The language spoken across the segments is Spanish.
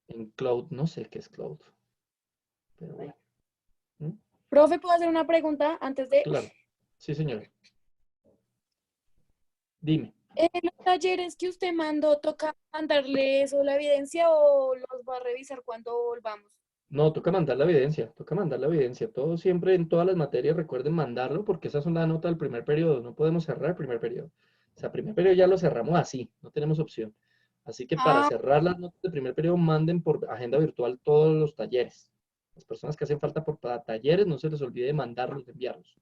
En Cloud, no sé qué es Cloud, pero bueno. ¿Mm? Profe, ¿puedo hacer una pregunta antes de...? Claro, sí señor. Dime. ¿Los talleres que usted mandó, toca mandarle eso, la evidencia, o los va a revisar cuando volvamos? No, toca mandar la evidencia, toca mandar la evidencia. Todo siempre en todas las materias recuerden mandarlo porque esa es una nota del primer periodo. No podemos cerrar el primer periodo. O sea, primer periodo ya lo cerramos así, no tenemos opción. Así que para Ah, cerrar las notas del primer periodo manden por agenda virtual todos los talleres. Las personas que hacen falta por para talleres no se les olvide mandarlos, enviarlos.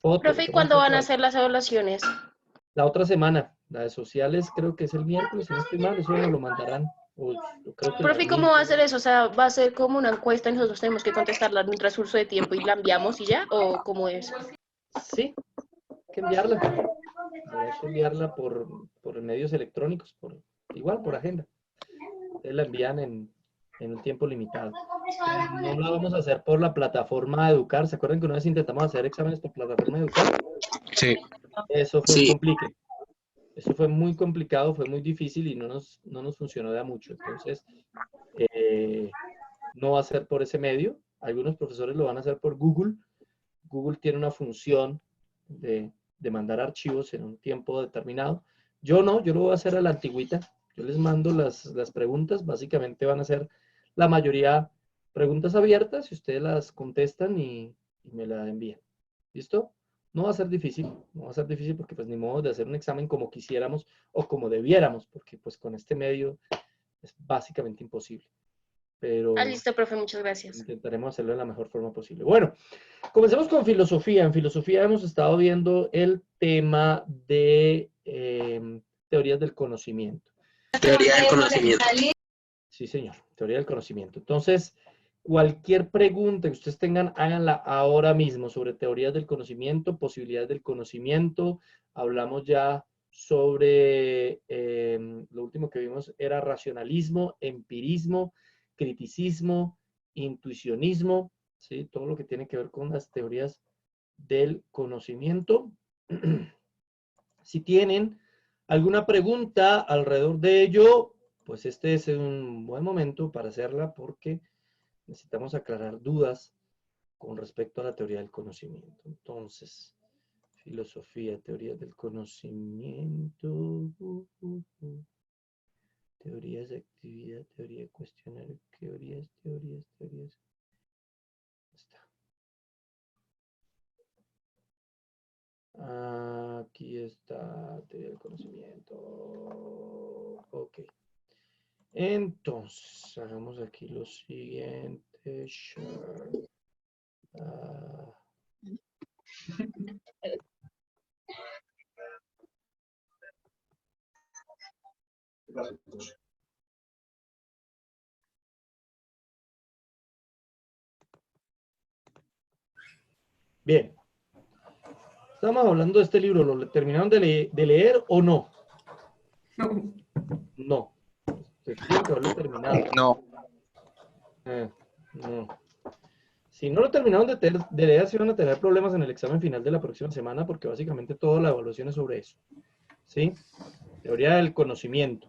Foto, le Profe, ¿y toman cuándo van foto a a eso. hacer las evaluaciones? La otra semana, la de sociales creo que es el miércoles, si no estoy mal, eso nos lo mandarán. O yo creo que el Profe, ¿y cómo va a domingo. hacer eso? O sea, ¿va a ser como una encuesta y nosotros tenemos que contestarla en un transcurso de tiempo y la enviamos y ya? ¿O cómo es? Sí, hay que enviarla. Habrá que enviarla por medios electrónicos, igual por agenda. Ustedes la envían en un tiempo limitado. No la vamos a hacer por la plataforma Educar. ¿Se acuerdan que una vez intentamos hacer exámenes por plataforma Educar? Sí, Eso fue un sí. complique. Eso fue muy complicado, fue muy difícil y no nos funcionó de a mucho. Entonces, no va a ser por ese medio. Algunos profesores lo van a hacer por Google. Google tiene una función de mandar archivos en un tiempo determinado. Yo no, yo lo voy a hacer a la antigüita. Yo les mando las preguntas. Básicamente van a ser la mayoría preguntas abiertas y ustedes las contestan y me la envían. ¿Listo? No va a ser difícil, no va a ser difícil porque pues ni modo de hacer un examen como quisiéramos o como debiéramos, porque pues con este medio es básicamente imposible. Ah, Pero listo, profe, muchas gracias. intentaremos hacerlo de la mejor forma posible. Bueno, comencemos con filosofía. En filosofía hemos estado viendo el tema de teorías del conocimiento. Teoría del conocimiento. Sí, señor, teoría del conocimiento. Entonces, cualquier pregunta que ustedes tengan, háganla ahora mismo sobre teorías del conocimiento, posibilidades del conocimiento. Hablamos ya sobre, lo último que vimos era racionalismo, empirismo, criticismo, intuicionismo, ¿sí? Todo lo que tiene que ver con las teorías del conocimiento. Si tienen alguna pregunta alrededor de ello, pues este es un buen momento para hacerla porque necesitamos aclarar dudas con respecto a la teoría del conocimiento. Entonces, filosofía, teoría del conocimiento, teorías de actividad, teoría de cuestionario, teorías. Está. Aquí está, teoría del conocimiento. Ok. Entonces, hagamos aquí lo siguiente. Share. Bien. Estamos hablando de este libro. ¿Lo terminaron de leer o no? No. No. Ustedes tienen que haberlo terminado. No. No. Si no lo terminaron de leer, sí van a tener problemas en el examen final de la próxima semana porque básicamente toda la evaluación es sobre eso. ¿Sí? Teoría del conocimiento.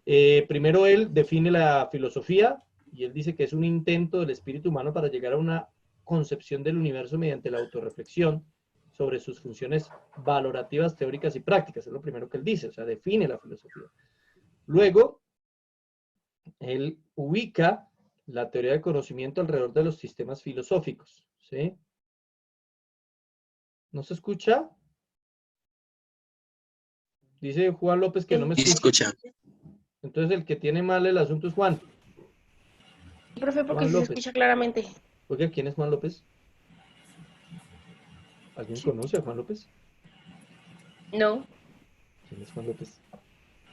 Primero él define la filosofía y él dice que es un intento del espíritu humano para llegar a una concepción del universo mediante la autorreflexión sobre sus funciones valorativas, teóricas y prácticas. Es lo primero que él dice, o sea, define la filosofía. Luego, él ubica la teoría del conocimiento alrededor de los sistemas filosóficos. ¿Sí? ¿No se escucha? Dice Juan López que no me Sí, escucha. escucha. Entonces el que tiene mal el asunto es Juan. Profe, porque Juan sí se López. escucha claramente. Oiga, ¿quién es Juan López? ¿Alguien conoce a Juan López? No. ¿Quién es Juan López?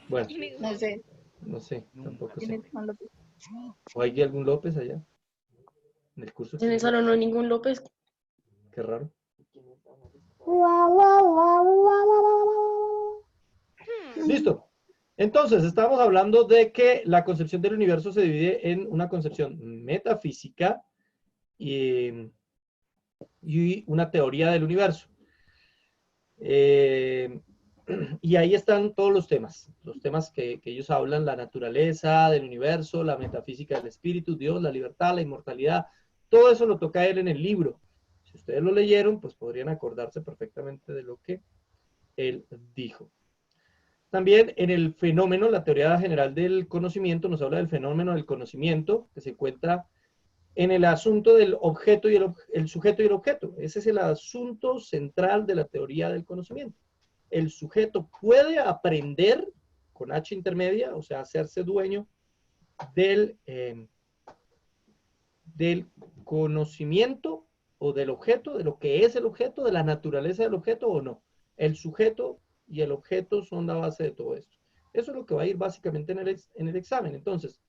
Bueno, No sé. no sé, tampoco ¿Quién sé. es Juan López? ¿O hay algún López allá? En el curso En el tiene salón no López. hay ningún López. Qué raro. Listo. Entonces, estamos hablando de que la concepción del universo se divide en una concepción metafísica y una teoría del universo. Y ahí están todos los temas que ellos hablan, la naturaleza del universo, la metafísica del espíritu, Dios, la libertad, la inmortalidad, todo eso lo toca él en el libro. Si ustedes lo leyeron, pues podrían acordarse perfectamente de lo que él dijo. También en el fenómeno, la teoría general del conocimiento nos habla del fenómeno del conocimiento que se encuentra en el asunto del objeto y el sujeto y el objeto. Ese es el asunto central de la teoría del conocimiento. El sujeto puede aprender con H intermedia, o sea, hacerse dueño del conocimiento o del objeto, de lo que es el objeto, de la naturaleza del objeto o no. El sujeto y el objeto son la base de todo esto. Eso es lo que va a ir básicamente en el examen. Entonces,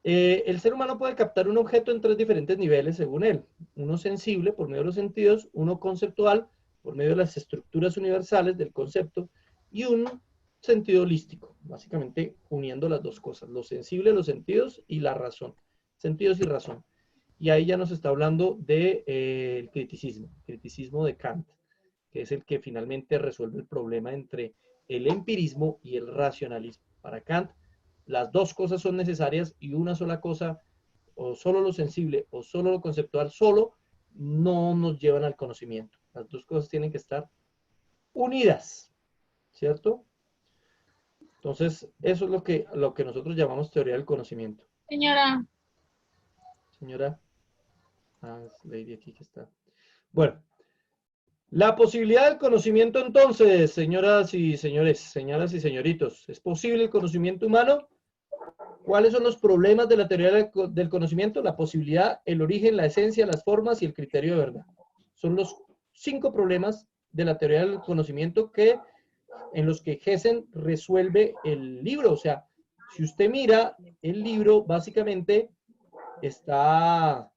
el ser humano puede captar un objeto en 3 diferentes niveles según él. Uno sensible, por medio de los sentidos, uno conceptual, por medio de las estructuras universales del concepto, y un sentido holístico, básicamente uniendo las dos cosas, lo sensible, los sentidos y la razón. Sentidos y razón. Y ahí ya nos está hablando del criticismo de Kant, que es el que finalmente resuelve el problema entre el empirismo y el racionalismo. Para Kant, las dos cosas son necesarias y una sola cosa, o solo lo sensible o solo lo conceptual, solo no nos llevan al conocimiento. Las dos cosas tienen que estar unidas, ¿cierto? Entonces, eso es lo que nosotros llamamos teoría del conocimiento. Señora, Señora, Lady aquí que está. Bueno, la posibilidad del conocimiento entonces, señoras y señores, señoras y señoritos, ¿es posible el conocimiento humano? ¿Cuáles son los problemas de la teoría del conocimiento? La posibilidad, el origen, la esencia, las formas y el criterio de verdad. Son los 5 problemas de la teoría del conocimiento en los que Gessen resuelve el libro. O sea, si usted mira el libro, básicamente está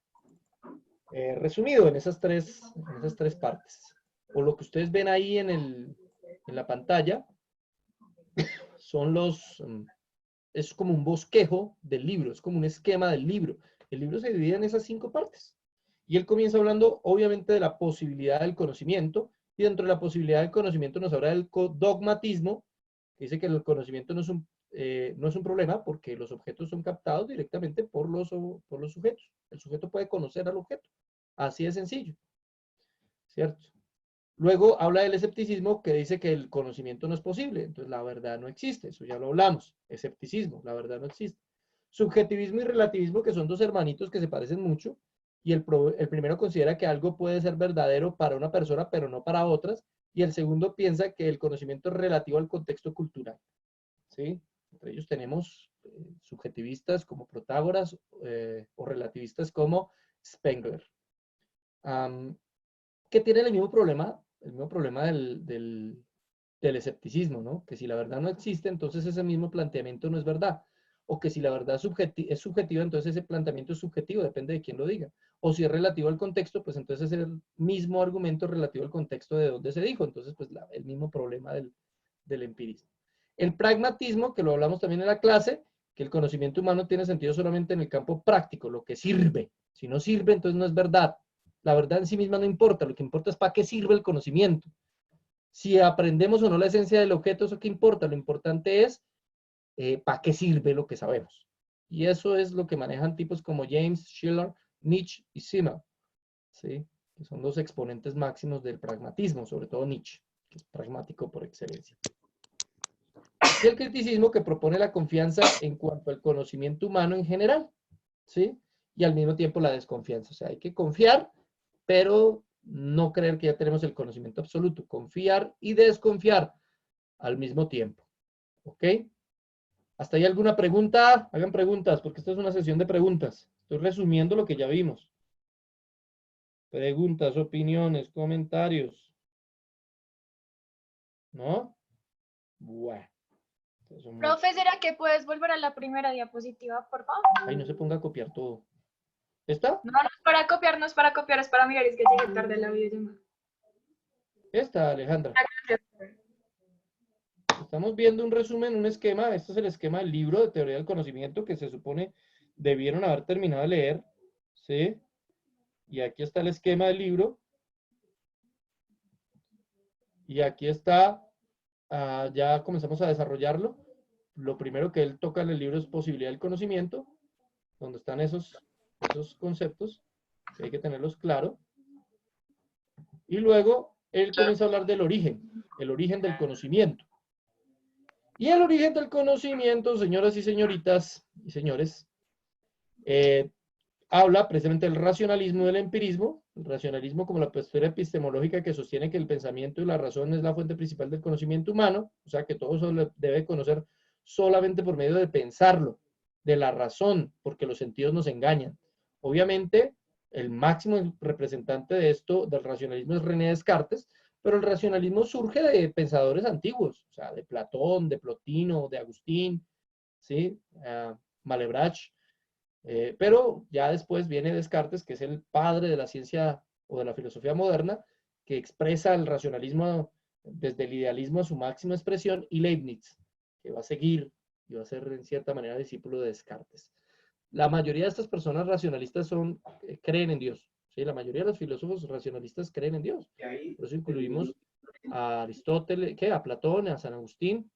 resumido en esas tres partes. O lo que ustedes ven ahí en la pantalla son es como un bosquejo del libro, es como un esquema del libro. El libro se divide en esas 5 partes. Y él comienza hablando, obviamente, de la posibilidad del conocimiento, y dentro de la posibilidad del conocimiento nos habla del dogmatismo, que dice que el conocimiento no es un problema porque los objetos son captados directamente por los sujetos. El sujeto puede conocer al objeto. Así de sencillo. ¿Cierto? Luego habla del escepticismo, que dice que el conocimiento no es posible, entonces la verdad no existe, eso ya lo hablamos. Escepticismo, la verdad no existe. Subjetivismo y relativismo, que son 2 hermanitos que se parecen mucho, y el primero considera que algo puede ser verdadero para una persona, pero no para otras, y el segundo piensa que el conocimiento es relativo al contexto cultural. ¿Sí? Entre ellos tenemos subjetivistas como Protágoras o relativistas como Spengler. Que tienen el mismo problema del escepticismo, ¿no? Que si la verdad no existe, entonces ese mismo planteamiento no es verdad. O que si la verdad es subjetiva, entonces ese planteamiento es subjetivo, depende de quién lo diga. O si es relativo al contexto, pues entonces es el mismo argumento relativo al contexto de donde se dijo. Entonces, pues el mismo problema del empirismo. El pragmatismo, que lo hablamos también en la clase, que el conocimiento humano tiene sentido solamente en el campo práctico, lo que sirve. Si no sirve, entonces no es verdad. La verdad en sí misma no importa, lo que importa es para qué sirve el conocimiento. Si aprendemos o no la esencia del objeto, eso qué importa, lo importante es para qué sirve lo que sabemos. Y eso es lo que manejan tipos como James, Schiller, Nietzsche y Simmel, ¿sí? Que son los exponentes máximos del pragmatismo, sobre todo Nietzsche, que es pragmático por excelencia. Y el criticismo, que propone la confianza en cuanto al conocimiento humano en general, ¿sí? Y al mismo tiempo la desconfianza. O sea, hay que confiar, pero no creer que ya tenemos el conocimiento absoluto. Confiar y desconfiar al mismo tiempo. ¿Ok? ¿Hasta ahí alguna pregunta? Hagan preguntas, porque esta es una sesión de preguntas. Estoy resumiendo lo que ya vimos. Preguntas, opiniones, comentarios. ¿No? Bueno. Profe, ¿será que puedes volver a la primera diapositiva, por favor? Ay, no se ponga a copiar todo. ¿Esta? No, no es para copiar, no es para copiar, es para mirar, es que llegué tarde a la videollamada. Esta, Alejandra. Estamos viendo un resumen, un esquema. Este es el esquema del libro de teoría del conocimiento que se supone debieron haber terminado de leer. ¿Sí? Y aquí está el esquema del libro. Y aquí está, ya comenzamos a desarrollarlo. Lo primero que él toca en el libro es posibilidad del conocimiento, donde están esos conceptos, que hay que tenerlos claro. Y luego él comienza a hablar del origen, el origen del conocimiento. Y el origen del conocimiento, señoras y señoritas y señores, habla precisamente del racionalismo y del empirismo. El racionalismo como la postura epistemológica que sostiene que el pensamiento y la razón es la fuente principal del conocimiento humano, o sea que todo eso lo debe conocer solamente por medio de pensarlo, de la razón, porque los sentidos nos engañan. Obviamente, el máximo representante de esto, del racionalismo, es René Descartes, pero el racionalismo surge de pensadores antiguos, o sea, de Platón, de Plotino, de Agustín, ¿sí? Malebranche. Pero ya después viene Descartes, que es el padre de la ciencia o de la filosofía moderna, que expresa el racionalismo desde el idealismo a su máxima expresión, y Leibniz, que va a seguir y va a ser en cierta manera discípulo de Descartes. La mayoría de estas personas racionalistas creen en Dios. ¿Sí? La mayoría de los filósofos racionalistas creen en Dios. Por eso incluimos a Aristóteles, a Platón, a San Agustín,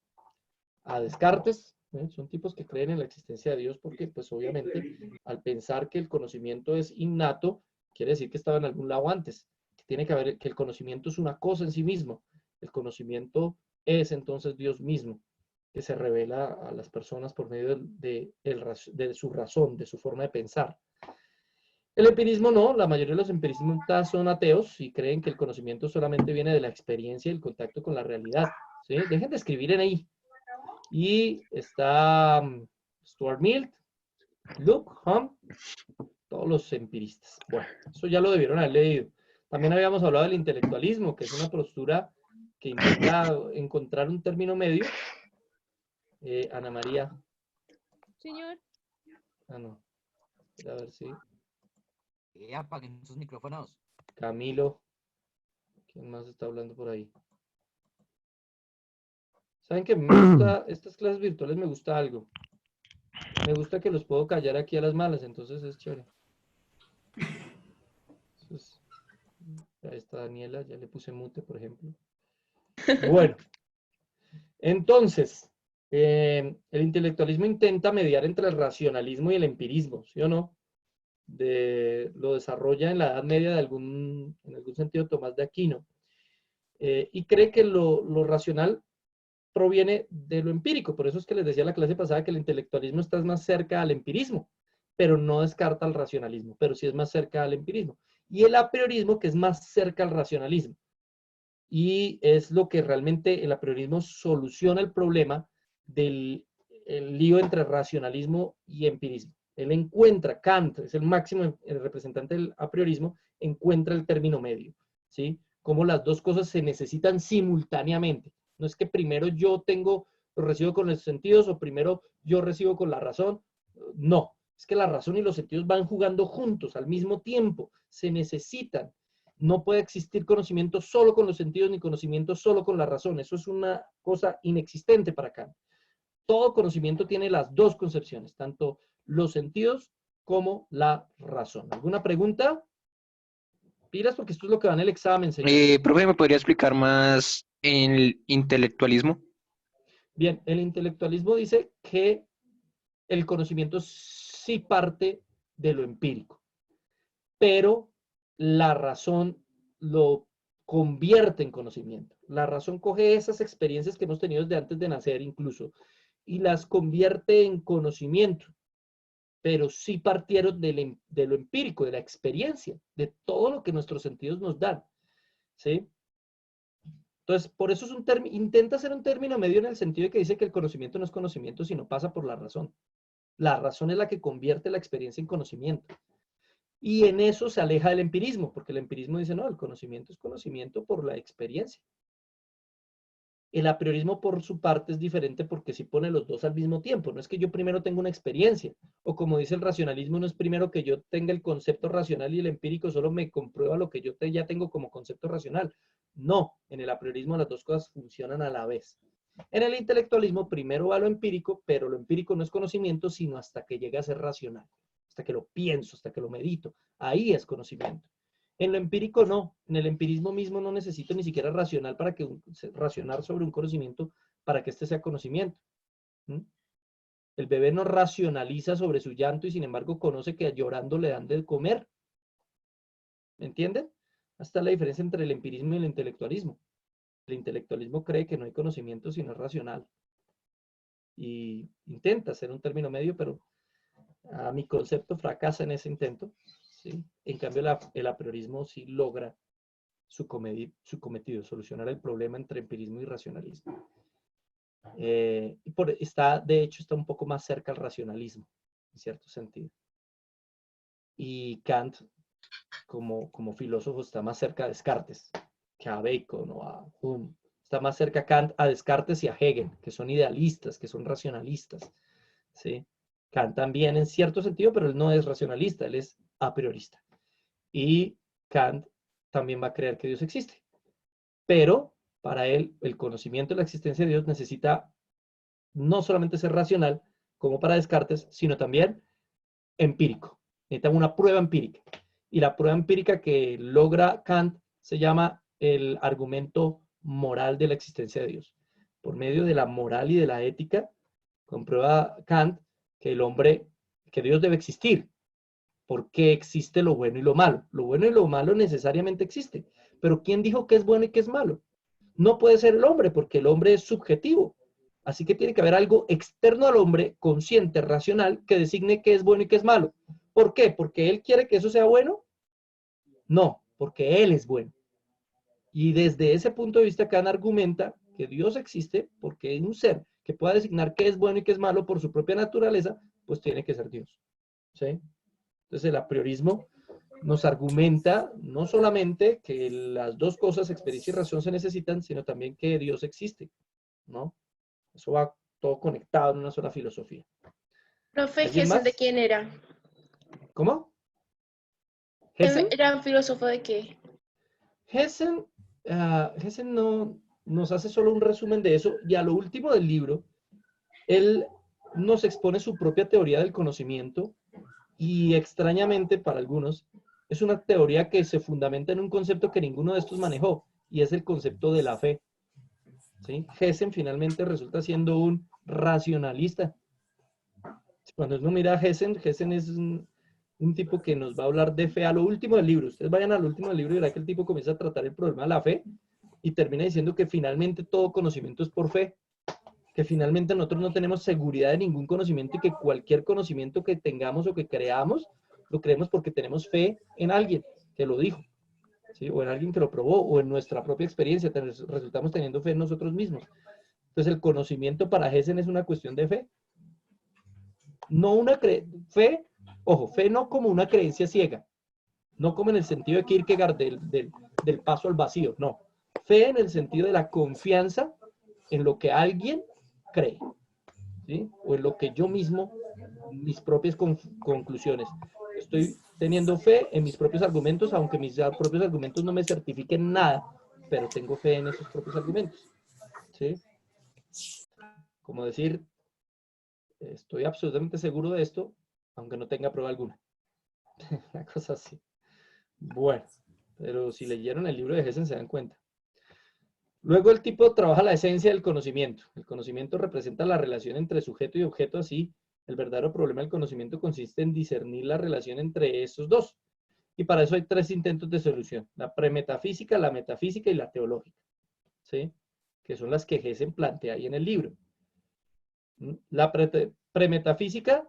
a Descartes. Son tipos que creen en la existencia de Dios porque, pues obviamente, al pensar que el conocimiento es innato, quiere decir que estaba en algún lado antes. Que tiene que haber, que el conocimiento es una cosa en sí mismo. El conocimiento es entonces Dios mismo, que se revela a las personas por medio de su razón, de su forma de pensar. El empirismo no, la mayoría de los empiristas son ateos y creen que el conocimiento solamente viene de la experiencia y el contacto con la realidad. ¿Sí? Dejen de escribir en ahí. Y está Stuart Mill, Luke, Hum, todos los empiristas. Bueno, eso ya lo debieron haber leído. También habíamos hablado del intelectualismo, que es una postura que intenta encontrar un término medio. Ana María. Señor. Ah, no. A ver si. Apaguen sus micrófonos. Camilo. ¿Quién más está hablando por ahí? ¿Saben que me gusta, estas clases virtuales me gusta algo? Me gusta que los puedo callar aquí a las malas, entonces es chévere. Entonces, ahí está Daniela, ya le puse mute, por ejemplo. Bueno, entonces, el intelectualismo intenta mediar entre el racionalismo y el empirismo, ¿sí o no? Lo desarrolla en la Edad Media en algún sentido Tomás de Aquino. Y cree que lo racional proviene de lo empírico. Por eso es que les decía en la clase pasada que el intelectualismo está más cerca al empirismo, pero no descarta el racionalismo, pero sí es más cerca al empirismo. Y el apriorismo, que es más cerca al racionalismo. Y es lo que realmente el apriorismo soluciona el problema del lío entre racionalismo y empirismo. Él encuentra, Kant es el máximo el representante del apriorismo, encuentra el término medio, ¿sí? Como las dos cosas se necesitan simultáneamente. No es que primero yo lo recibo con los sentidos o primero yo recibo con la razón. No, es que la razón y los sentidos van jugando juntos al mismo tiempo, se necesitan. No puede existir conocimiento solo con los sentidos ni conocimiento solo con la razón. Eso es una cosa inexistente para Kant. Todo conocimiento tiene las dos concepciones, tanto los sentidos como la razón. ¿Alguna pregunta? Pilas, porque esto es lo que va en el examen, señor. Profe, ¿me podría explicar más el intelectualismo? Bien, el intelectualismo dice que el conocimiento sí parte de lo empírico, pero la razón lo convierte en conocimiento. La razón coge esas experiencias que hemos tenido desde antes de nacer incluso y las convierte en conocimiento, pero sí partieron de lo empírico, de la experiencia, de todo lo que nuestros sentidos nos dan, ¿sí? Entonces, por eso intenta ser un término medio en el sentido de que dice que el conocimiento no es conocimiento, sino pasa por la razón. La razón es la que convierte la experiencia en conocimiento. Y en eso se aleja del empirismo, porque el empirismo dice, no, el conocimiento es conocimiento por la experiencia. El apriorismo, por su parte, es diferente porque sí pone los dos al mismo tiempo. No es que yo primero tenga una experiencia, o como dice el racionalismo, no es primero que yo tenga el concepto racional y el empírico solo me comprueba lo que yo ya tengo como concepto racional. No, en el apriorismo las dos cosas funcionan a la vez. En el intelectualismo primero va lo empírico, pero lo empírico no es conocimiento, sino hasta que llega a ser racional, hasta que lo pienso, hasta que lo medito. Ahí es conocimiento. En lo empírico no, en el empirismo mismo no necesito ni siquiera racionar sobre un conocimiento para que este sea conocimiento. ¿Mm? El bebé no racionaliza sobre su llanto y sin embargo conoce que llorando le dan de comer. ¿Me entienden? Hasta la diferencia entre el empirismo y el intelectualismo. El intelectualismo cree que no hay conocimiento sino es racional. Y intenta ser un término medio, pero a mi concepto fracasa en ese intento. ¿Sí? En cambio, el apriorismo sí logra su cometido, solucionar el problema entre empirismo y racionalismo. De hecho, está un poco más cerca al racionalismo, en cierto sentido. Y Kant, como filósofo, está más cerca a Descartes que a Bacon o a Hume. Está más cerca Kant a Descartes y a Hegel, que son idealistas, que son racionalistas. ¿Sí? Kant también en cierto sentido, pero él no es racionalista, él es a priorista. Y Kant también va a creer que Dios existe. Pero para él, el conocimiento de la existencia de Dios necesita no solamente ser racional, como para Descartes, sino también empírico. Necesita una prueba empírica. Y la prueba empírica que logra Kant se llama el argumento moral de la existencia de Dios. Por medio de la moral y de la ética, comprueba Kant que que Dios debe existir. Porque existe lo bueno y lo malo. Lo bueno y lo malo necesariamente existe. Pero ¿quién dijo que es bueno y que es malo? No puede ser el hombre, porque el hombre es subjetivo. Así que tiene que haber algo externo al hombre, consciente, racional, que designe qué es bueno y qué es malo. ¿Por qué? ¿Porque él quiere que eso sea bueno? No, porque él es bueno. Y desde ese punto de vista, Kant argumenta que Dios existe porque es un ser que pueda designar qué es bueno y qué es malo por su propia naturaleza, pues tiene que ser Dios. ¿Sí? Entonces el apriorismo nos argumenta no solamente que las dos cosas, experiencia y razón, se necesitan, sino también que Dios existe, ¿no? Eso va todo conectado en una sola filosofía. Profe, ¿Alguien ¿Hessen más? de quién era? ¿Cómo? ¿Hessen? ¿Era un filósofo de qué? Hessen no, nos hace solo un resumen de eso, y a lo último del libro, él nos expone su propia teoría del conocimiento, y extrañamente para algunos, es una teoría que se fundamenta en un concepto que ninguno de estos manejó, y es el concepto de la fe. ¿Sí? Hessen finalmente resulta siendo un racionalista. Cuando uno mira a Hessen es un tipo que nos va a hablar de fe a lo último del libro. Ustedes vayan al último del libro y verán que el tipo comienza a tratar el problema de la fe y termina diciendo que finalmente todo conocimiento es por fe, que finalmente nosotros no tenemos seguridad de ningún conocimiento y que cualquier conocimiento que tengamos o que creamos, lo creemos porque tenemos fe en alguien que lo dijo, ¿sí? O en alguien que lo probó, o en nuestra propia experiencia, resultamos teniendo fe en nosotros mismos. Entonces el conocimiento para Hessen es una cuestión de fe. No una fe, ojo, fe no como una creencia ciega, no como en el sentido de Kierkegaard del paso al vacío, no. Fe en el sentido de la confianza en lo que alguien cree, ¿sí? O en lo que yo mismo, mis propias conclusiones. Estoy teniendo fe en mis propios argumentos, aunque mis propios argumentos no me certifiquen nada, pero tengo fe en esos propios argumentos, ¿sí? Como decir, estoy absolutamente seguro de esto, aunque no tenga prueba alguna. Una cosa así. Bueno, pero si leyeron el libro de Hessen se dan cuenta. Luego el tipo trabaja la esencia del conocimiento. El conocimiento representa la relación entre sujeto y objeto, así el verdadero problema del conocimiento consiste en discernir la relación entre estos dos. Y para eso hay tres intentos de solución. La premetafísica, la metafísica y la teológica. ¿Sí? Que son las que Hessen plantea ahí en el libro. La premetafísica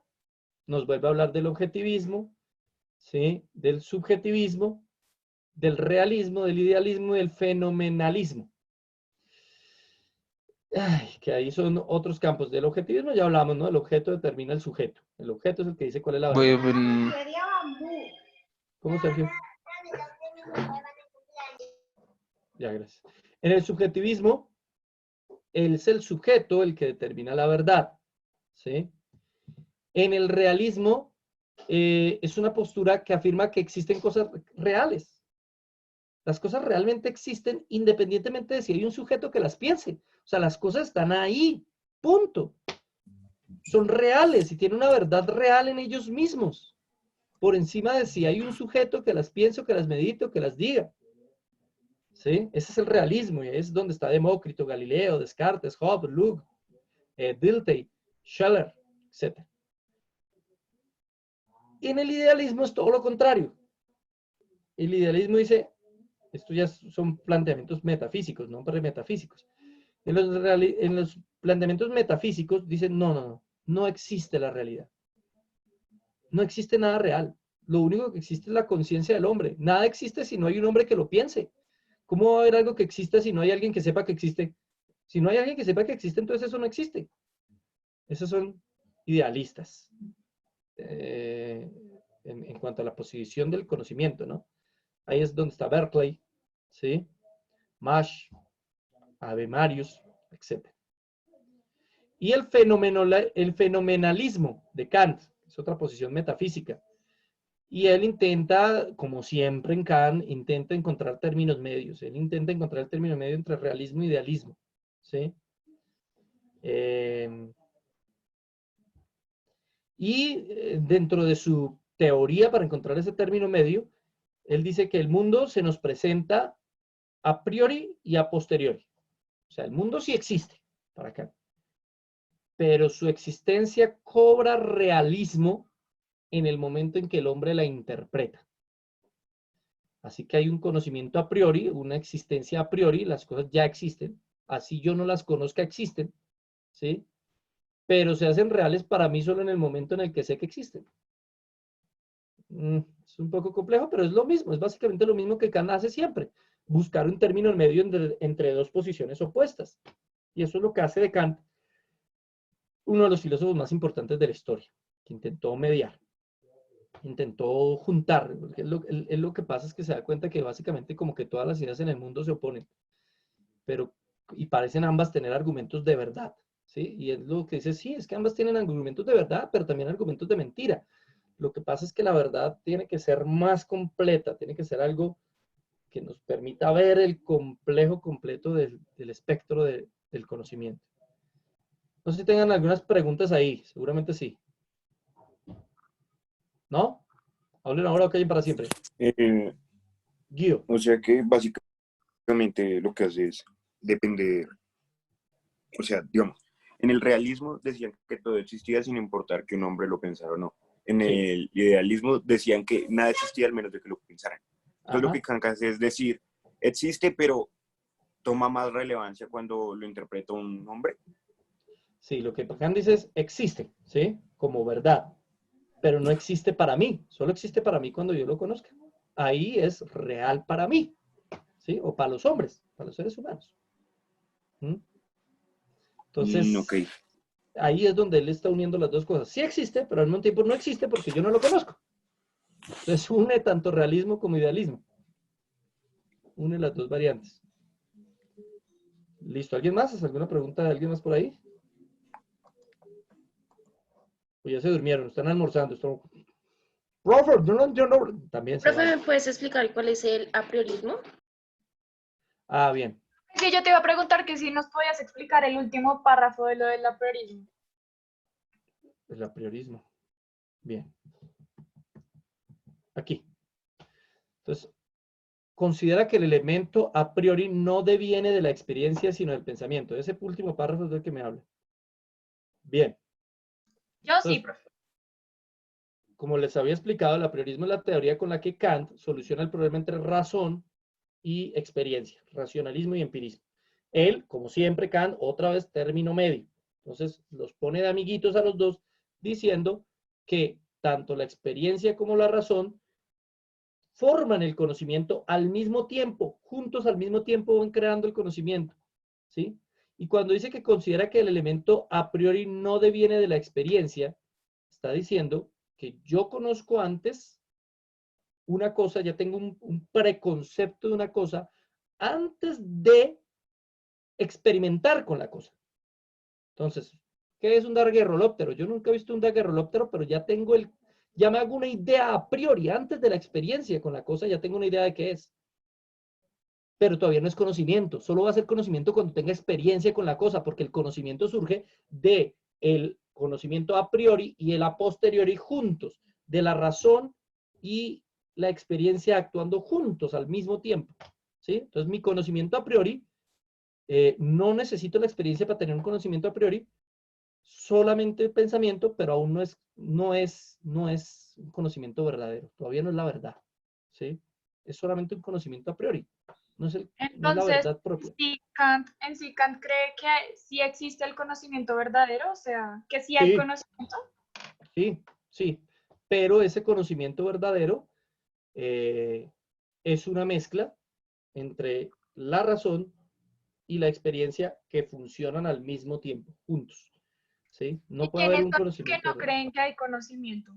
nos vuelve a hablar del objetivismo, ¿sí? Del subjetivismo, del realismo, del idealismo y del fenomenalismo. Ay, que ahí son otros campos. Del objetivismo ya hablamos, ¿no? El objeto determina el sujeto. El objeto es el que dice cuál es la verdad. ¿Cómo, Sergio? Ya, gracias. En el subjetivismo, es el sujeto el que determina la verdad, ¿sí? En el realismo, es una postura que afirma que existen cosas reales. Las cosas realmente existen independientemente de si hay un sujeto que las piense. O sea, las cosas están ahí, punto. Son reales y tienen una verdad real en ellos mismos. por encima de si hay un sujeto que las piense o que las medite o que las diga. ¿Sí? Ese es el realismo, y es donde está Demócrito, Galileo, Descartes, Hobbes, Locke, Dilthey, Scheller, etc. Y en el idealismo es todo lo contrario. El idealismo dice, estos ya son planteamientos metafísicos, no premetafísicos. En los planteamientos metafísicos dicen, no existe la realidad. No existe nada real. Lo único que existe es la conciencia del hombre. Nada existe si no hay un hombre que lo piense. ¿Cómo va a haber algo que exista si no hay alguien que sepa que existe? Si no hay alguien que sepa que existe, entonces eso no existe. Esos son idealistas. En cuanto a la posición del conocimiento, ¿no? Ahí es donde está Berkeley, ¿sí? Mash, Avemarius, etc. Y el fenomenalismo de Kant, es otra posición metafísica. Y él intenta, como siempre en Kant, intenta encontrar términos medios. Él intenta encontrar el término medio entre realismo e idealismo, ¿sí? Dentro de su teoría para encontrar ese término medio, él dice que el mundo se nos presenta a priori y a posteriori. O sea, el mundo sí existe para Kant, pero su existencia cobra realismo en el momento en que el hombre la interpreta. Así que hay un conocimiento a priori, una existencia a priori, las cosas ya existen, así yo no las conozca, existen, ¿sí? Pero se hacen reales para mí solo en el momento en el que sé que existen. Es un poco complejo, pero es lo mismo, es básicamente lo mismo que Kant hace siempre, buscar un término en medio entre dos posiciones opuestas. Y eso es lo que hace de Kant uno de los filósofos más importantes de la historia, que intentó mediar, intentó juntar. Lo que pasa es que se da cuenta que básicamente como que todas las ideas en el mundo se oponen, y parecen ambas tener argumentos de verdad, ¿sí? Y es lo que dice, sí, es que ambas tienen argumentos de verdad, pero también argumentos de mentira. Lo que pasa es que la verdad tiene que ser más completa, tiene que ser algo que nos permita ver el complejo completo del espectro del conocimiento. No sé si tengan algunas preguntas ahí, seguramente sí. ¿No? Hablen ahora o callen para siempre. Guío. O sea que básicamente lo que hace es depender, o sea, digamos, en el realismo decían que todo existía sin importar que un hombre lo pensara o no. En el idealismo decían que nada existía al menos de que lo pensaran. Entonces lo que Kant hace es decir, existe, pero toma más relevancia cuando lo interpreta un hombre. Sí, lo que Kant dice es, existe, ¿sí? Como verdad, pero no existe para mí, solo existe para mí cuando yo lo conozca. Ahí es real para mí, ¿sí? O para los hombres, para los seres humanos. Entonces, Okay. Ahí es donde él está uniendo las dos cosas. Sí existe, pero al mismo tiempo no existe porque yo no lo conozco. Entonces une tanto realismo como idealismo. Une las dos variantes. ¿Listo? ¿Alguien más? ¿Alguna pregunta de alguien más por ahí? O ya se durmieron, están almorzando. Profe, yo no. También se Profe, vale. ¿me puedes explicar cuál es el apriorismo? Ah, bien. Sí, yo te iba a preguntar que si nos podías explicar el último párrafo de lo del apriorismo. El apriorismo. Bien. Aquí. Entonces, considera que el elemento a priori no deviene de la experiencia, sino del pensamiento. Ese último párrafo es del que me habla. Bien. Yo sí, profe. Como les había explicado, el apriorismo es la teoría con la que Kant soluciona el problema entre razón y experiencia, racionalismo y empirismo. Él, como siempre, Kant, otra vez término medio. Entonces, los pone de amiguitos a los dos, diciendo que tanto la experiencia como la razón forman el conocimiento al mismo tiempo, juntos al mismo tiempo van creando el conocimiento, ¿sí? Y cuando dice que considera que el elemento a priori no deviene de la experiencia, está diciendo que yo conozco antes una cosa, ya tengo un preconcepto de una cosa antes de experimentar con la cosa. Entonces, ¿qué es un daguerrolóptero? Yo nunca he visto un daguerrolóptero, pero ya tengo ya me hago una idea a priori, antes de la experiencia con la cosa, ya tengo una idea de qué es. Pero todavía no es conocimiento, solo va a ser conocimiento cuando tenga experiencia con la cosa, porque el conocimiento surge del conocimiento a priori y el a posteriori juntos, de la razón y la experiencia actuando juntos al mismo tiempo, ¿sí? Entonces, mi conocimiento a priori, no necesito la experiencia para tener un conocimiento a priori, solamente el pensamiento, pero aún no es un conocimiento verdadero, todavía no es la verdad, ¿sí? Es solamente un conocimiento a priori, no es la Entonces, verdad propia. en sí Kant cree que sí existe el conocimiento verdadero, o sea, que sí hay Sí. conocimiento. Sí, sí, pero ese conocimiento verdadero es una mezcla entre la razón y la experiencia que funcionan al mismo tiempo, juntos, ¿sí? No ¿Y puede haber quiénes un son los que conocimiento no verdadero. creen que hay conocimiento?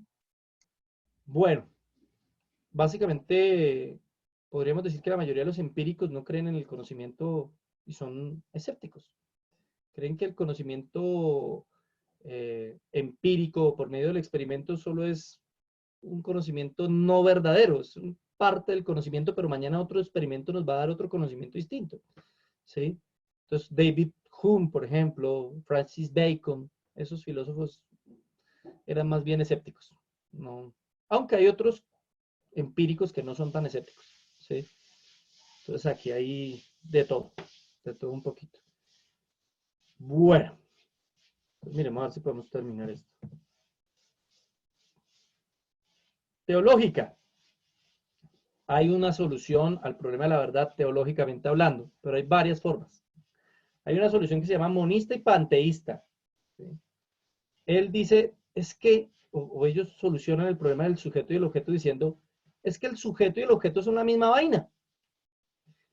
Bueno, básicamente podríamos decir que la mayoría de los empíricos no creen en el conocimiento y son escépticos. Creen que el conocimiento empírico por medio del experimento solo es un conocimiento no verdadero, es parte del conocimiento, pero mañana otro experimento nos va a dar otro conocimiento distinto, ¿sí? Entonces, David Hume, por ejemplo, Francis Bacon, esos filósofos eran más bien escépticos, ¿no? Aunque hay otros empíricos que no son tan escépticos, ¿sí? Entonces, aquí hay de todo un poquito. Bueno, pues miremos a ver si podemos terminar esto. Teológica. Hay una solución al problema de la verdad teológicamente hablando, pero hay varias formas. Hay una solución que se llama monista y panteísta, ¿sí? Él dice, es que, o ellos solucionan el problema del sujeto y el objeto diciendo, es que el sujeto y el objeto son la misma vaina.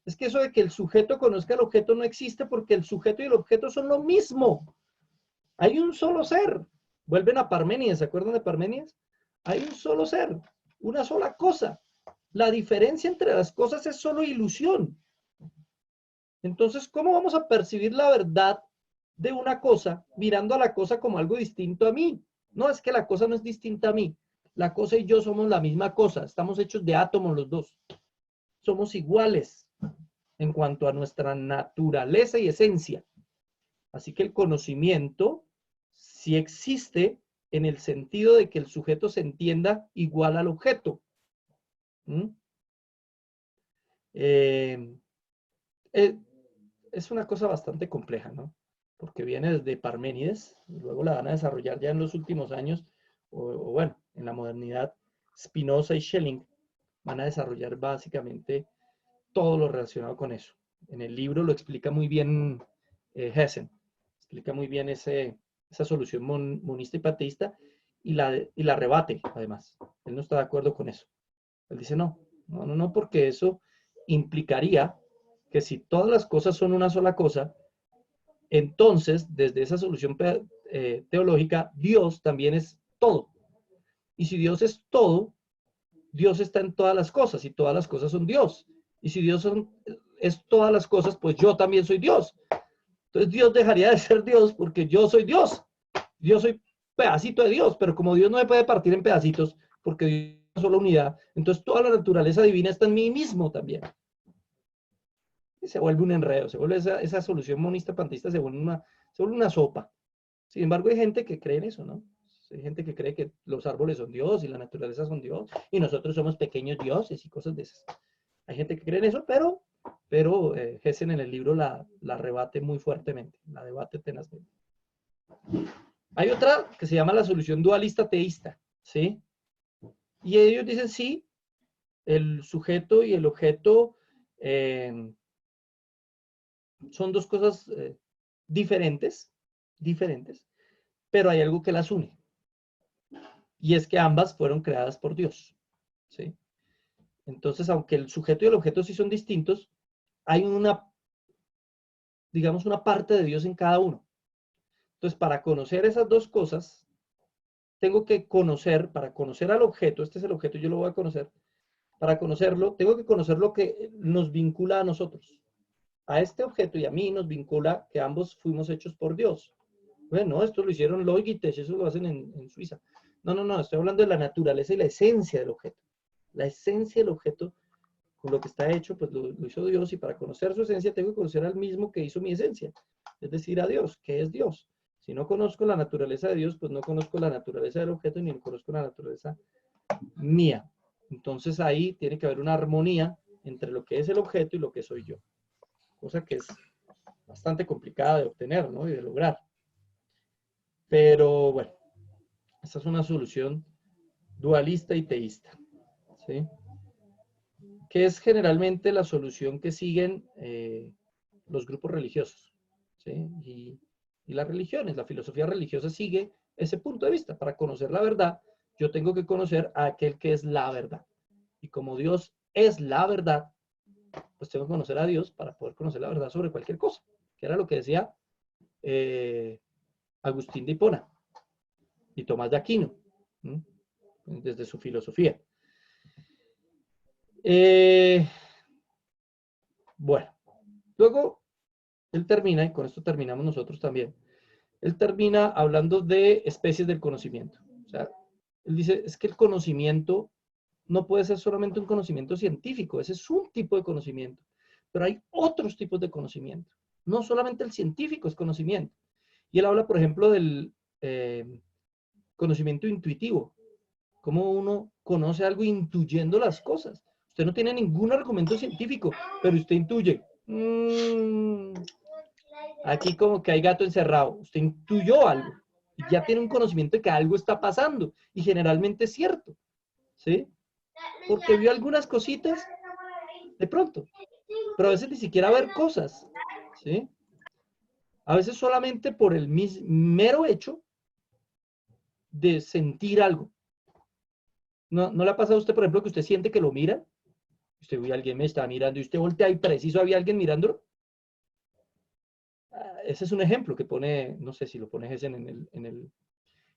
Es que eso de que el sujeto conozca el objeto no existe porque el sujeto y el objeto son lo mismo. Hay un solo ser. Vuelven a Parménides, ¿se acuerdan de Parménides? Hay un solo ser, una sola cosa. La diferencia entre las cosas es solo ilusión. Entonces, ¿cómo vamos a percibir la verdad de una cosa mirando a la cosa como algo distinto a mí? No, es que la cosa no es distinta a mí. La cosa y yo somos la misma cosa. Estamos hechos de átomos los dos. Somos iguales en cuanto a nuestra naturaleza y esencia. Así que el conocimiento sí existe en el sentido de que el sujeto se entienda igual al objeto. Es una cosa bastante compleja, ¿no? Porque viene desde Parménides, y luego la van a desarrollar ya en los últimos años, o bueno, en la modernidad, Spinoza y Schelling van a desarrollar básicamente todo lo relacionado con eso. En el libro lo explica muy bien Hessen, explica muy bien esa solución monista y panteísta y la rebate, además. Él no está de acuerdo con eso. Él dice, no, porque eso implicaría que si todas las cosas son una sola cosa, entonces, desde esa solución teológica, Dios también es todo. Y si Dios es todo, Dios está en todas las cosas y todas las cosas son Dios. Y si Dios es todas las cosas, pues yo también soy Dios. Entonces Dios dejaría de ser Dios porque yo soy Dios. Yo soy pedacito de Dios, pero como Dios no me puede partir en pedacitos porque Dios es una sola unidad, entonces toda la naturaleza divina está en mí mismo también. Y se vuelve un enredo, se vuelve esa solución monista panteísta, se vuelve una sopa. Sin embargo, hay gente que cree en eso, ¿no? Hay gente que cree que los árboles son Dios y la naturaleza son Dios y nosotros somos pequeños dioses y cosas de esas. Hay gente que cree en eso, pero Hessen en el libro la rebate muy fuertemente, la debate tenazmente. Hay otra que se llama la solución dualista teísta, ¿sí? Y ellos dicen, sí, el sujeto y el objeto son dos cosas diferentes, pero hay algo que las une. Y es que ambas fueron creadas por Dios, ¿sí? Entonces, aunque el sujeto y el objeto sí son distintos, hay digamos, una parte de Dios en cada uno. Entonces, para conocer esas dos cosas, tengo que para conocer al objeto, este es el objeto, yo lo voy a conocer, para conocerlo, tengo que conocer lo que nos vincula a nosotros. A este objeto y a mí nos vincula que ambos fuimos hechos por Dios. Bueno, esto lo hicieron Logitech, eso lo hacen en Suiza. No, estoy hablando de la naturaleza y la esencia del objeto. La esencia del objeto, con lo que está hecho, pues lo hizo Dios, y para conocer su esencia tengo que conocer al mismo que hizo mi esencia, es decir, a Dios, que es Dios. Si no conozco la naturaleza de Dios, pues no conozco la naturaleza del objeto, ni conozco la naturaleza mía. Entonces ahí tiene que haber una armonía entre lo que es el objeto y lo que soy yo. Cosa que es bastante complicada de obtener, ¿no? Y de lograr. Pero bueno, esta es una solución dualista y teísta, ¿sí? Que es generalmente la solución que siguen los grupos religiosos, ¿sí? Y las religiones, la filosofía religiosa sigue ese punto de vista. Para conocer la verdad, yo tengo que conocer a aquel que es la verdad. Y como Dios es la verdad, pues tengo que conocer a Dios para poder conocer la verdad sobre cualquier cosa, que era lo que decía Agustín de Hipona y Tomás de Aquino, ¿sí? Desde su filosofía. Bueno, luego él termina, y con esto terminamos nosotros también, él termina hablando de especies del conocimiento. O sea, él dice, es que el conocimiento no puede ser solamente un conocimiento científico, ese es un tipo de conocimiento, pero hay otros tipos de conocimiento. No solamente el científico es conocimiento. Y él habla, por ejemplo, del conocimiento intuitivo, cómo uno conoce algo intuyendo las cosas. Usted no tiene ningún argumento científico, pero usted intuye. Aquí como que hay gato encerrado. Usted intuyó algo y ya tiene un conocimiento de que algo está pasando y generalmente es cierto, ¿sí? Porque vio algunas cositas de pronto, pero a veces ni siquiera ver cosas, ¿sí? A veces solamente por el mero hecho de sentir algo. ¿No le ha pasado a usted, por ejemplo, que usted siente que lo mira? Usted ve, alguien me está mirando y usted voltea y preciso había alguien mirándolo. Ese es un ejemplo que pone, no sé si lo pone ese en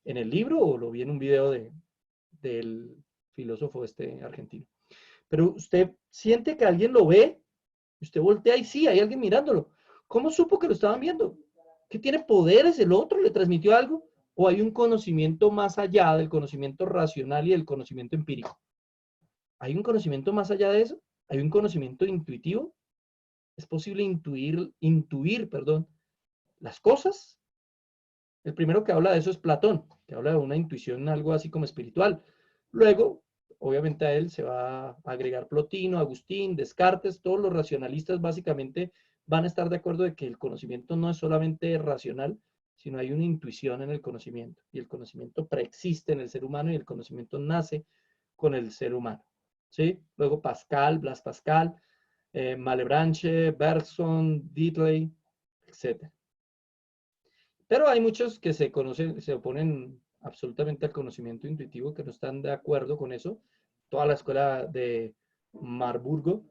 el libro o lo vi en un video del filósofo argentino. Pero usted siente que alguien lo ve, usted voltea y sí, hay alguien mirándolo. ¿Cómo supo que lo estaban viendo? ¿Qué tiene poderes el otro? ¿Le transmitió algo? ¿O hay un conocimiento más allá del conocimiento racional y del conocimiento empírico? ¿Hay un conocimiento más allá de eso? ¿Hay un conocimiento intuitivo? ¿Es posible intuir, las cosas? El primero que habla de eso es Platón, que habla de una intuición algo así como espiritual. Luego, obviamente a él se va a agregar Plotino, Agustín, Descartes, todos los racionalistas básicamente van a estar de acuerdo de que el conocimiento no es solamente racional, sino hay una intuición en el conocimiento. Y el conocimiento preexiste en el ser humano y el conocimiento nace con el ser humano, ¿sí? Luego Pascal, Blas Pascal, Malebranche, Bergson, Diddley, etc. Pero hay muchos que se oponen absolutamente al conocimiento intuitivo, que no están de acuerdo con eso. Toda la escuela de Marburgo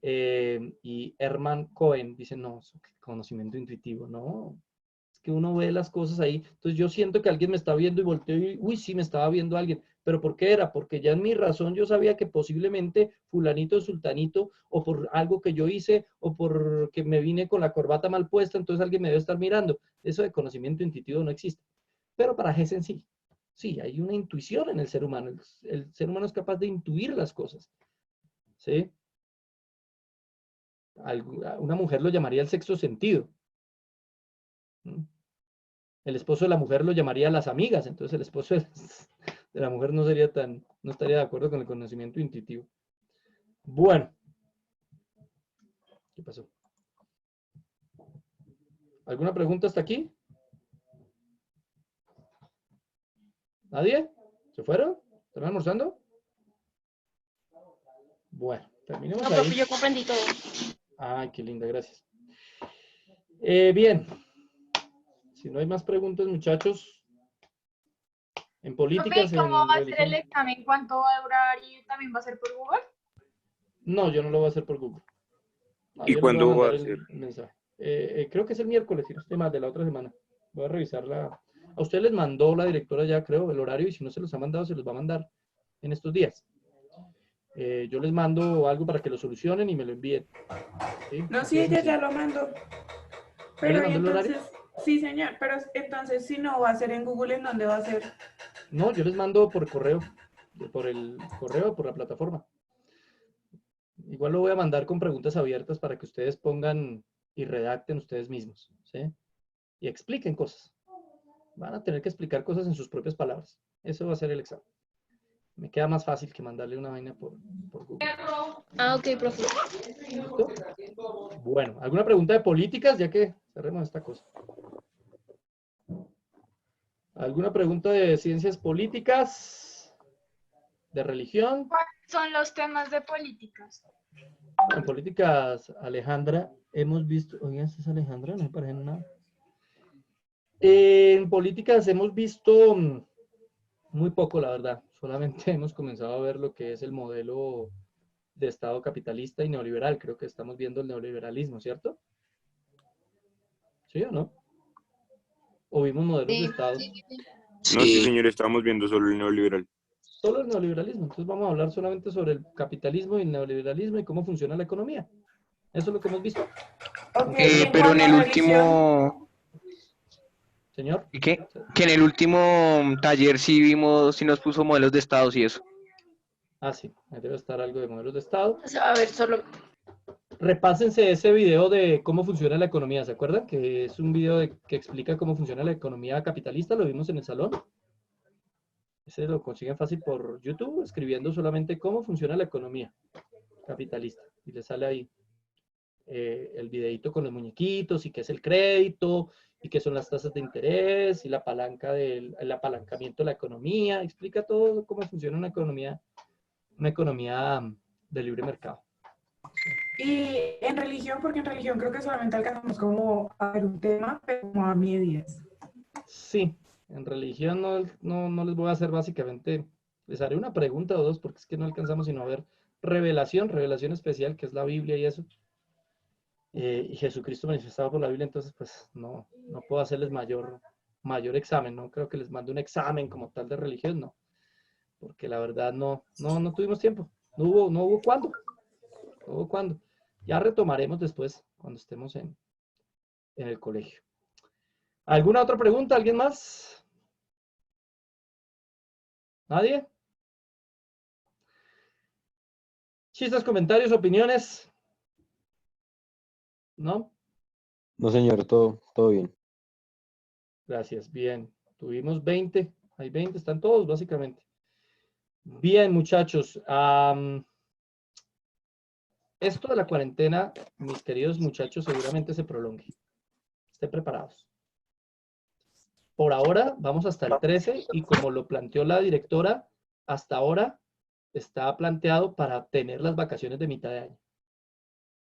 y Hermann Cohen dicen, no, conocimiento intuitivo, no. Es que uno ve las cosas ahí. Entonces yo siento que alguien me está viendo y volteo y, uy, sí, me estaba viendo alguien. ¿Pero por qué era? Porque ya en mi razón yo sabía que posiblemente fulanito o sultanito, o por algo que yo hice, o porque me vine con la corbata mal puesta, entonces alguien me debe estar mirando. Eso de conocimiento intuitivo no existe. Pero para Hessen sí. Sí, hay una intuición en el ser humano. El ser humano es capaz de intuir las cosas. ¿Sí? Una mujer lo llamaría el sexto sentido. El esposo de la mujer lo llamaría las amigas, entonces el esposo de la mujer no estaría de acuerdo con el conocimiento intuitivo. Bueno. ¿Qué pasó? ¿Alguna pregunta hasta aquí? ¿Nadie? ¿Se fueron? ¿Están almorzando? Bueno, terminemos No, ahí. profe, yo comprendí todo. Ay, qué linda, gracias. Bien. Si no hay más preguntas, muchachos, en políticas, Profe, ¿cómo en va a ser el religión. examen? ¿Cuánto va a durar y también va a ser por Google? No, yo no lo voy a hacer por Google. No, ¿Y yo les voy a cuándo va mandar a el ser? mensaje. Creo que es el miércoles, si no estoy mal, de la otra semana. Voy a revisarla. A ustedes les mandó la directora ya, creo, el horario, y si no se los ha mandado, se los va a mandar en estos días. Yo les mando algo para que lo solucionen y me lo envíen. ¿Sí? No, Así sí, de ella sencillo. ya lo mandó. ¿Ya les Pero y mandó el horario? entonces, sí, señor, pero entonces si no va a ser en Google, ¿en dónde va a ser? No, yo les mando por correo, por el correo, por la plataforma. Igual lo voy a mandar con preguntas abiertas para que ustedes pongan y redacten ustedes mismos, ¿sí? Y expliquen cosas. Van a tener que explicar cosas en sus propias palabras. Eso va a ser el examen. Me queda más fácil que mandarle una vaina por Google. Ah, ok, profe. ¿Listo? Bueno, ¿alguna pregunta de políticas? Ya que cerremos esta cosa. ¿Alguna pregunta de ciencias políticas? ¿De religión? ¿Cuáles son los temas de políticas? En políticas, Alejandra, hemos visto... Oigan, ¿esta es Alejandra? No me parece nada. En políticas hemos visto muy poco, la verdad. Solamente hemos comenzado a ver lo que es el modelo de Estado capitalista y neoliberal. Creo que estamos viendo el neoliberalismo, ¿cierto? ¿Sí o no? ¿O vimos modelos de Estado? No, sí, señor, estamos viendo solo el neoliberal. Solo el neoliberalismo. Entonces vamos a hablar solamente sobre el capitalismo y el neoliberalismo y cómo funciona la economía. Eso es lo que hemos visto. Ok, Eh, y en Pero en cuanto el a religión, último, Señor. ¿y qué? Que en el último taller sí vimos, sí nos puso modelos de estados y eso. Ah, sí. Ahí debe estar algo de modelos de Estado. O sea, a ver, solo... Repásense ese video de cómo funciona la economía. ¿Se acuerdan? Que es un video que explica cómo funciona la economía capitalista. Lo vimos en el salón. Ese lo consiguen fácil por YouTube, escribiendo solamente cómo funciona la economía capitalista. Y le sale ahí el videito con los muñequitos y qué es el crédito y qué son las tasas de interés y la palanca el apalancamiento de la economía. Explica todo cómo funciona una economía de libre mercado. y en religión, porque en religión creo que solamente alcanzamos como a ver un tema, pero como a medias. Sí, en religión no les voy a hacer básicamente, les haré una pregunta o dos porque es que no alcanzamos sino a ver revelación especial, que es la Biblia y eso. Y Jesucristo manifestado por la Biblia, entonces pues no puedo hacerles mayor examen, no creo que les mande un examen como tal de religión, no, porque la verdad no tuvimos tiempo, no hubo cuándo. Ya retomaremos después cuando estemos en el colegio. ¿Alguna otra pregunta? ¿Alguien más? ¿Nadie? ¿Chistes, comentarios, opiniones? ¿No? No, señor, todo bien. Gracias, bien. Tuvimos 20, hay 20, están todos básicamente. Bien, muchachos. Esto de la cuarentena, mis queridos muchachos, seguramente se prolongue. Estén preparados. Por ahora vamos hasta el 13 y como lo planteó la directora, hasta ahora está planteado para tener las vacaciones de mitad de año.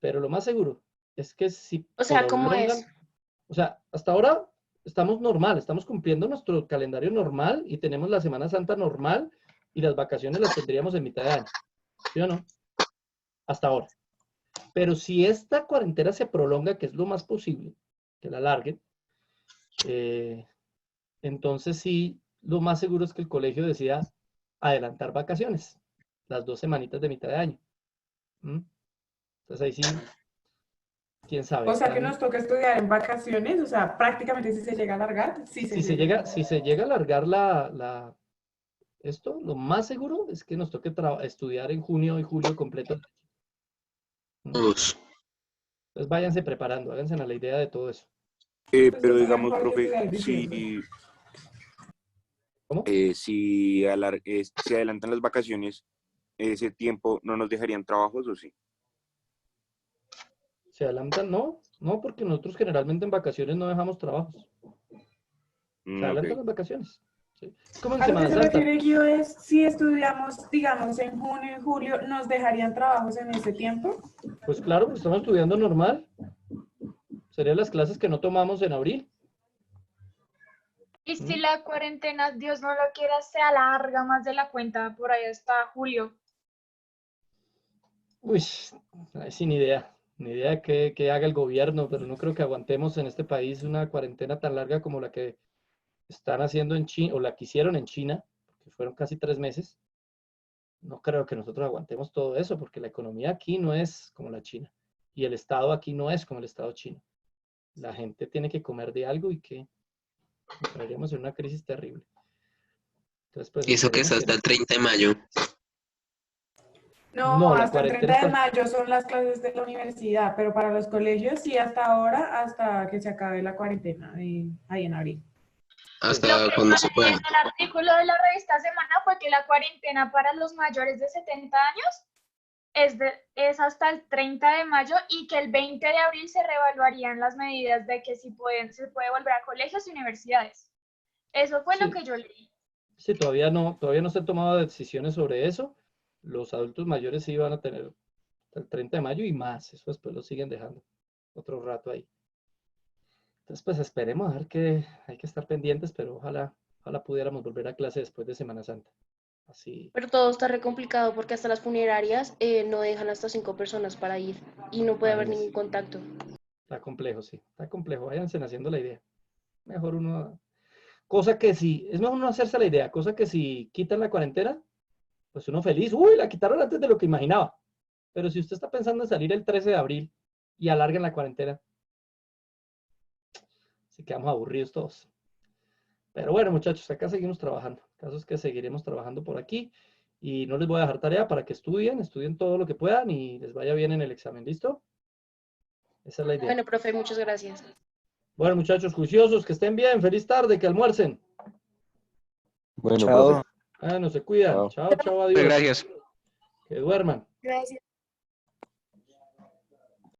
Pero lo más seguro es que si O sea, ¿cómo prolongan, es? o sea, hasta ahora estamos normal, estamos cumpliendo nuestro calendario normal y tenemos la Semana Santa normal y las vacaciones las tendríamos en mitad de año. ¿Sí o no? Hasta ahora. Pero si esta cuarentena se prolonga, que es lo más posible, que la alarguen, entonces sí, lo más seguro es que el colegio decida adelantar vacaciones, las 2 semanitas de mitad de año. Entonces ahí sí, quién sabe. O sea que nos toca estudiar en vacaciones, o sea, prácticamente si se llega a alargar, sí Si se llega a alargar esto, lo más seguro es que nos toque estudiar en junio y julio completo. Entonces váyanse preparando, háganse a la idea de todo eso. Pero digamos, profe, ¿Cómo? Si adelantan las vacaciones, ese tiempo no nos dejarían trabajos, ¿o sí? ¿Se adelantan? No, porque nosotros generalmente en vacaciones no dejamos trabajos. Se adelantan las vacaciones. ¿Sí? Como en A lo que Semana se Santa. refiere Guido es, si estudiamos, digamos, en junio y julio, ¿nos dejarían trabajos en ese tiempo? Pues claro, pues estamos estudiando normal. Serían las clases que no tomamos en abril. Y si la cuarentena, Dios no lo quiera, se alarga más de la cuenta por ahí hasta julio. Uy, sin idea. Ni idea que haga el gobierno, pero no creo que aguantemos en este país una cuarentena tan larga como la que están haciendo en China, o la que hicieron en China, que fueron casi 3 meses. No creo que nosotros aguantemos todo eso, porque la economía aquí no es como la China, y el Estado aquí no es como el Estado chino. La gente tiene que comer de algo y que entraríamos en una crisis terrible. Entonces, pues, Y eso que es hasta el 30 de mayo. No, la hasta el cuarentena 30 de mayo son las clases de la universidad, pero para los colegios sí hasta ahora, hasta que se acabe la cuarentena ahí en abril. hasta Lo que cuando se salió pueda. en el artículo de la revista Semana fue que la cuarentena para los mayores de 70 años es hasta el 30 de mayo y que el 20 de abril se reevaluarían las medidas de que si se puede volver a colegios y universidades. Eso fue lo Sí. que yo leí. Sí, todavía no se han tomado decisiones sobre eso. Los adultos mayores sí van a tener hasta el 30 de mayo y más. Eso después lo siguen dejando otro rato ahí. Entonces, pues esperemos a ver que hay que estar pendientes, pero ojalá pudiéramos volver a clase después de Semana Santa. Así. Pero todo está re complicado porque hasta las funerarias no dejan hasta 5 personas para ir y no puede haber Imagínense. ningún contacto. Está complejo, sí. Está complejo. Váyanse haciendo la idea. Mejor uno... Cosa que si... Es mejor uno hacerse la idea. Cosa que si quitan la cuarentena, pues uno feliz. Uy, la quitaron antes de lo que imaginaba. Pero si usted está pensando en salir el 13 de abril y alarguen la cuarentena, sí quedamos aburridos todos. Pero bueno, muchachos, acá seguimos trabajando. El caso es que seguiremos trabajando por aquí y no les voy a dejar tarea para que estudien todo lo que puedan y les vaya bien en el examen. ¿Listo? Esa es la idea. Bueno, profe, muchas gracias. Bueno, muchachos, juiciosos, que estén bien. Feliz tarde, que almuercen. Bueno, Chao. profe. Bueno, se cuidan. Chao. Chao, chao, adiós. Gracias. Que duerman. Gracias.